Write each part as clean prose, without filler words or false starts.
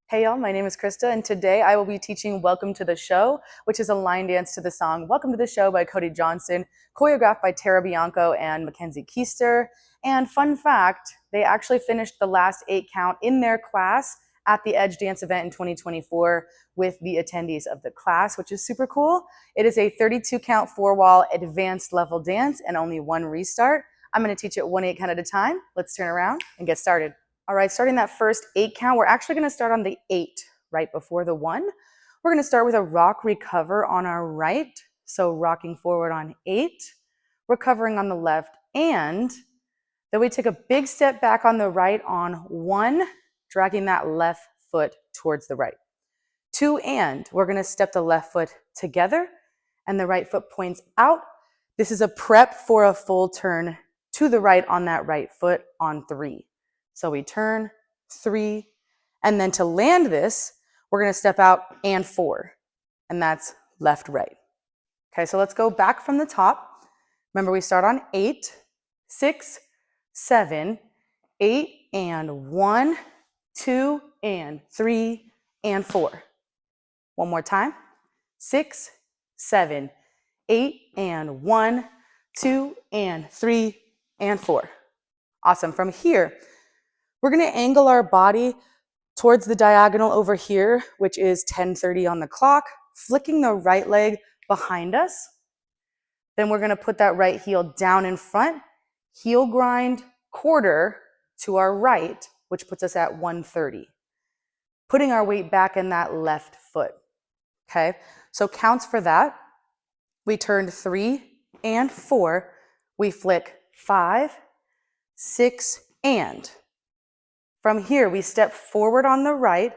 Hey y'all, my name is Krista, and today I will be teaching Welcome to the Show, which is a line dance to the song Welcome to the Show by Cody choreographed by Bianco and Mackenzie Keister. And fun fact, they actually finished the last 8 count in their class at the Edge Dance event in 2024 with the attendees of the class, which is super cool. It is a 32 count 4-wall advanced level dance and only 1 restart. I'm going to teach it 1 8 count at a time. Let's turn around and get started. All right, starting that first 8 count, we're actually going to start on the 8 right before the 1. We're going to start with a rock recover on our right. So rocking forward on 8, recovering on the left, and then we take a big step back on the right on 1, dragging that left foot towards the right. 2, and we're going to step the left foot together and the right foot points out. This is a prep for a full turn to the right on that right foot on 3. So we turn, 3, and then to land this, we're going to step out and 4, and that's left, right. Okay, so let's go back from the top. Remember, we start on 8, 6, 7, 8, and 1, 2, and 3, and 4. One more time. 6, 7, 8, and 1, 2, and 3, and 4. Awesome. From here, we're going to angle our body towards the diagonal over here, which is 10:30 on the clock, flicking the right leg behind us. Then we're going to put that right heel down in front, heel grind quarter to our right, which puts us at 130. Putting our weight back in that left foot. Okay, so counts for that. We turned 3 and 4. We flick 5, 6, and. From here, we step forward on the right,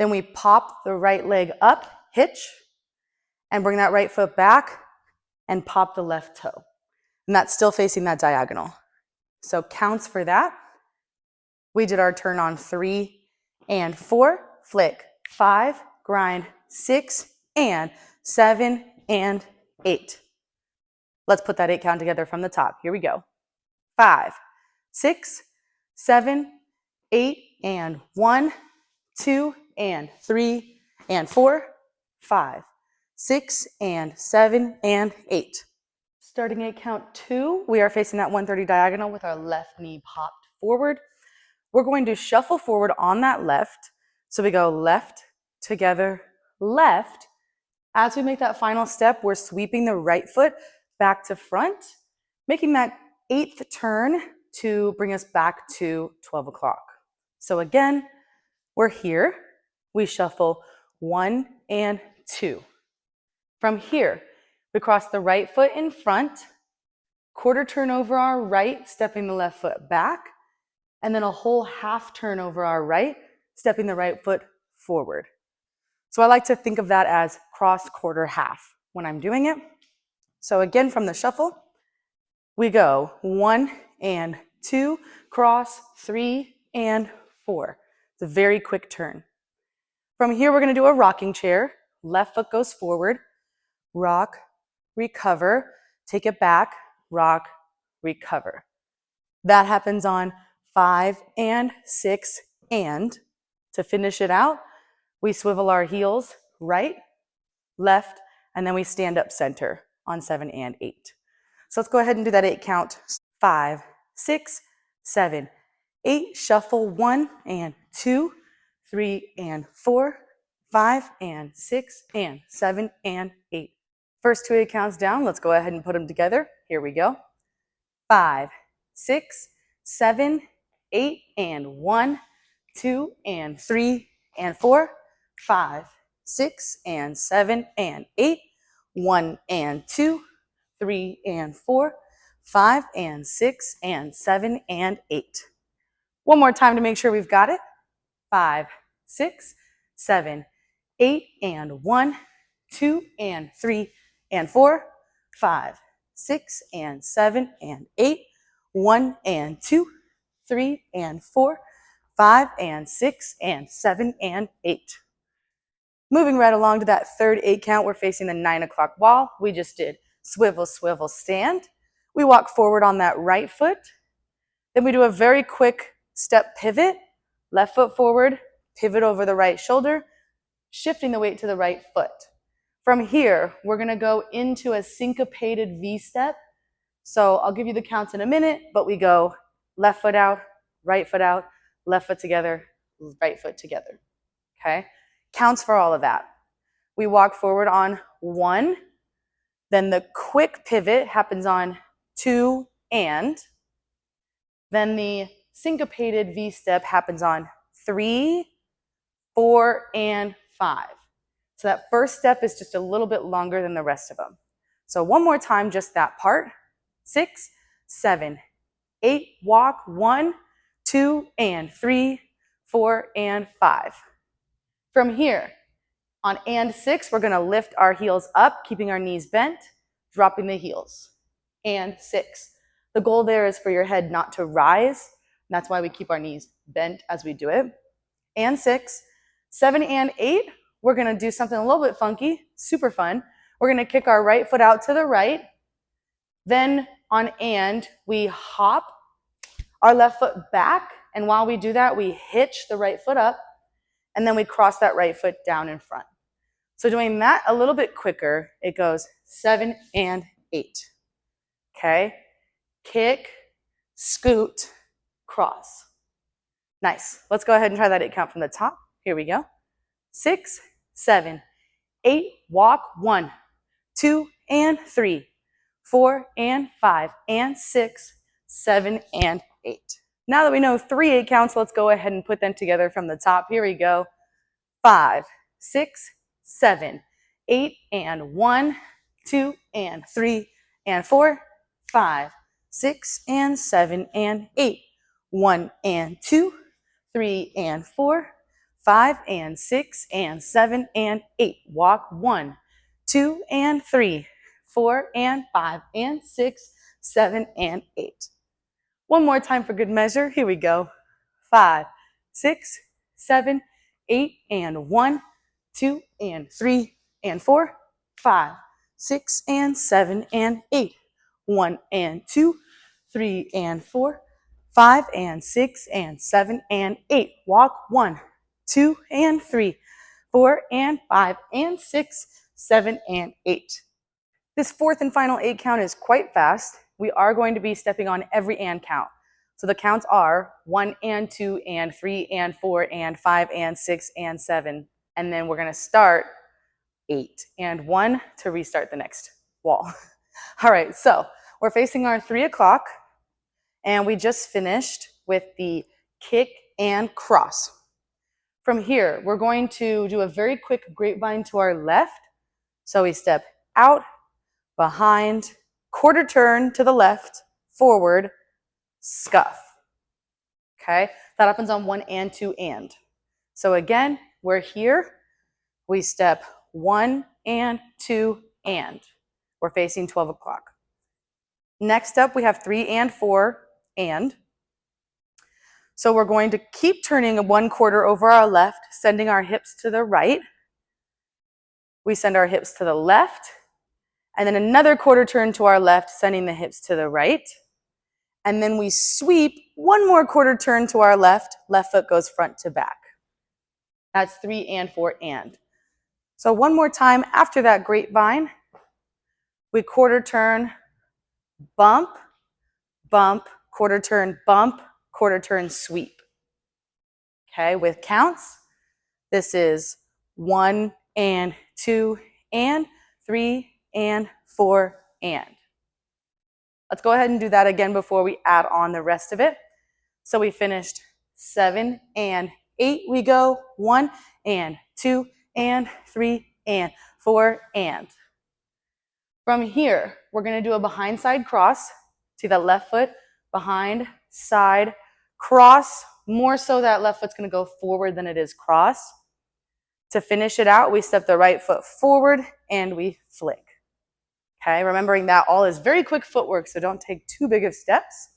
then we pop the right leg up, hitch, and bring that right foot back and pop the left toe. And that's still facing that diagonal. So counts for that. We did our turn on 3 and 4, flick, 5, grind, 6, and 7, and 8. Let's put that 8 count together from the top. Here we go. 5, 6, 7, 8, and 1, 2, and 3, and 4, 5, 6, and 7, and 8. Starting at count 2, we are facing that 130 diagonal with our left knee popped forward. We're going to shuffle forward on that left. So we go left, together, left. As we make that final step, we're sweeping the right foot back to front, making that 8th turn to bring us back to 12 o'clock. So again, we're here. We shuffle 1 and 2. From here, we cross the right foot in front, quarter turn over our right, stepping the left foot back, and then a whole half turn over our right, stepping the right foot forward. So I like to think of that as cross, quarter, half when I'm doing it. So again, from the shuffle, we go 1 and 2, cross, 3 and 4. It's a very quick turn. From here, we're going to do a rocking chair. Left foot goes forward, rock, recover, take it back, rock, recover. That happens on 5 and 6, and to finish it out, we swivel our heels right, left, and then we stand up center on 7 and 8. So let's go ahead and do that 8 count. 5, 6, 7, 8, shuffle 1 and 2, 3 and 4, 5 and 6 and 7 and 8. First 2 8 counts down. Let's go ahead and put them together. Here we go. 5, 6, 7, 8, and 1, 2, and 3, and 4, 5, 6, and 7, and 8, 1, and 2, 3, and 4, 5, and 6, and 7, and 8. One more time to make sure we've got it. 5, 6, 7, 8, and 1, 2, and 3, and 4, 5, 6, and 7, and 8, 1, and 2, 3, and 4, 5, and 6, and 7, and 8. Moving right along to that third 8 count, we're facing the 9 o'clock wall. We just did swivel, swivel, stand. We walk forward on that right foot. Then we do a very quick step pivot, left foot forward, pivot over the right shoulder, shifting the weight to the right foot. From here, we're gonna go into a syncopated V-step. So I'll give you the counts in a minute, but we go left foot out, left foot together, right foot together, okay? Counts for all of that. We walk forward on 1, then the quick pivot happens on 2 and, then the syncopated V-step happens on 3, 4, and 5. So that first step is just a little bit longer than the rest of them. So one more time, just that part. 6, 7, 8, walk, 1, 2, and 3, 4, and 5. From here, on and 6, we're gonna lift our heels up, keeping our knees bent, dropping the heels. And 6. The goal there is for your head not to rise. And that's why we keep our knees bent as we do it. And 6. 7 and 8, we're gonna do something a little bit funky, super fun. We're gonna kick our right foot out to the right. Then on and, we hop our left foot back. And while we do that, we hitch the right foot up. And then we cross that right foot down in front. So doing that a little bit quicker, it goes 7 and 8. Okay? Kick, scoot, cross. Nice. Let's go ahead and try that 8 count from the top. Here we go. 6, 7, 8, walk, 1, 2, and 3, 4, and 5, and 6, 7, and 8. Now that we know 3 8 counts, let's go ahead and put them together from the top. Here we go. 5, 6, 7, 8, and 1, 2, and 3, and 4, 5, 6, and 7, and 8. 1 and 2, 3 and 4, 5 and 6, and 7 and 8. Walk 1, 2 and 3, 4 and 5, and 6, 7, and 8. One more time for good measure. Here we go. 5, 6, 7, 8, and 1, 2, and 3, and 4, 5, 6, and 7, and 8. 1 and 2, 3 and 4, 5 and 6, and 7, and 8. Walk 1, 2, and 3, 4, and 5, and 6, 7, and 8. This fourth and final 8 count is quite fast. We are going to be stepping on every and count. So the counts are 1 and 2 and 3 and 4 and 5 and 6 and 7. And then we're going to start 8 and 1 to restart the next wall. All right, so we're facing our 3 o'clock, and we just finished with the kick and cross. From here, we're going to do a very quick grapevine to our left. So we step out, behind, quarter turn to the left, forward, scuff. Okay, that happens on 1 and 2 and. So again, we're here. We step 1 and 2 and. We're facing 12 o'clock. Next up, we have 3 and 4 and. So we're going to keep turning 1/4 over our left, sending our hips to the right. We send our hips to the left, and then another quarter turn to our left, sending the hips to the right. And then we sweep 1 more quarter turn to our left foot goes front to back. That's 3 and 4 and. So one more time after that grapevine, we quarter turn, bump, bump, quarter turn, bump, quarter turn, sweep. Okay, with counts, this is 1 and 2 and 3 and 4 and. Let's go ahead and do that again before we add on the rest of it. So we finished 7 and 8. We go 1 and 2 and 3 and 4 and. From here, we're going to do a behind side cross. See that left foot, behind, side, cross. More so that left foot's going to go forward than it is cross. To finish it out, we step the right foot forward and we flick. Okay, remembering that all is very quick footwork, so don't take too big of steps.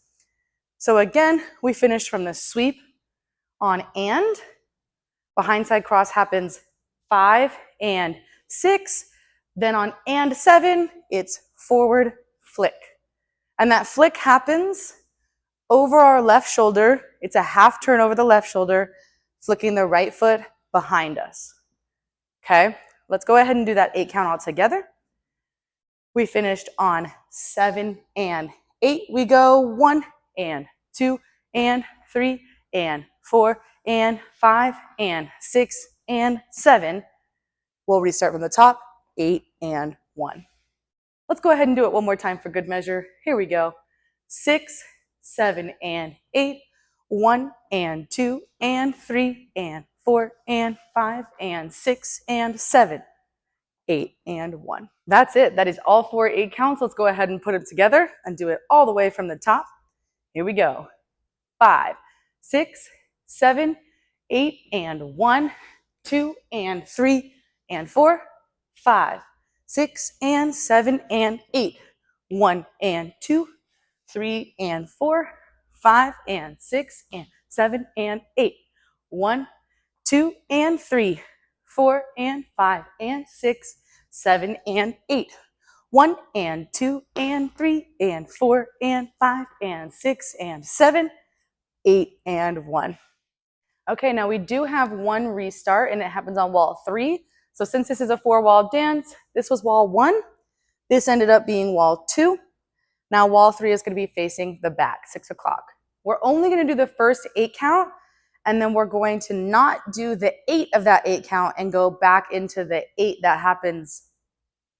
So again, we finish from the sweep on and. Behind side cross happens 5 and 6. Then on and 7, it's forward flick. And that flick happens over our left shoulder. It's a half turn over the left shoulder, flicking the right foot behind us. Okay, let's go ahead and do that 8 count all together. We finished on 7 and 8. We go 1 and 2 and 3 and 4 and 5 and 6 and 7. We'll restart from the top, 8 and 1. Let's go ahead and do it one more time for good measure. Here we go. 6, 7 and 8, 1 and 2 and 3 and 4 and 5 and 6 and 7, 8 and 1. That's it. That is all 4 8 counts. Let's go ahead and put them together and do it all the way from the top. Here we go. 5, 6, 7, 8 and 1, 2 and 3 and 4, 5, 6 and 7 and 8, 1 and 2, 3 and 4, 5 and 6 and 7 and 8, 1, 2 and 3, 4 and 5 and 6, 7 and 8, 1 and 2 and 3 and 4 and 5 and 6 and 7, 8 and 1. Okay, now we do have one restart and it happens on wall 3. So since this is a 4-wall dance, this was wall 1. This ended up being wall 2. Now wall 3 is going to be facing the back, 6 o'clock. We're only going to do the first 8 count, and then we're going to not do the 8 of that 8 count and go back into the 8 that happens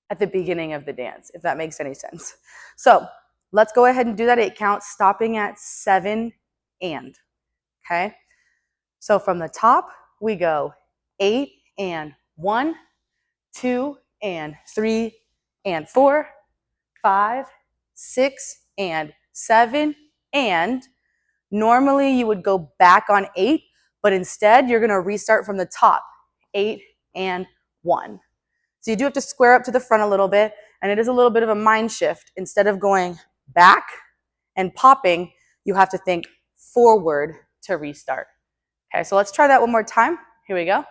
at the beginning of the dance, if that makes any sense. So let's go ahead and do that 8 count, stopping at 7 and. Okay? So from the top, we go 8 and 1, 2 and 3 and 4, 5, 6 and 7 and. Normally you would go back on 8, but instead you're going to restart from the top, 8 and 1. So you do have to square up to the front a little bit, and it is a little bit of a mind shift. Instead of going back and popping, you have to think forward to restart. Okay, so let's try that one more time. Here we go.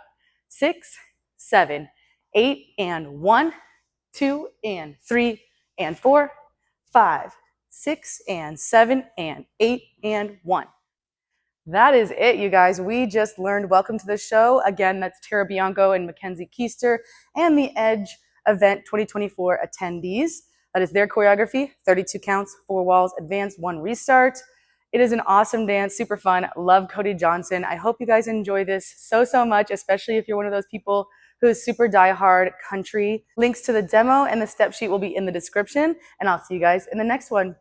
6, 7, 8 and 1, 2 and 3 and 4, 5, 6 and 7 and 8 and 1. That is it, you guys. We just learned Welcome to the Show. Again, that's Bianco and Mackenzie Keister and the Edge Event 2024 attendees. That is their choreography, 32 counts, 4 walls, advanced, 1 restart. It is an awesome dance, super fun. Love Cody Johnson. I hope you guys enjoy this so much, especially if you're one of those people who is super diehard country. Links to the demo and the step sheet will be in the description, and I'll see you guys in the next one.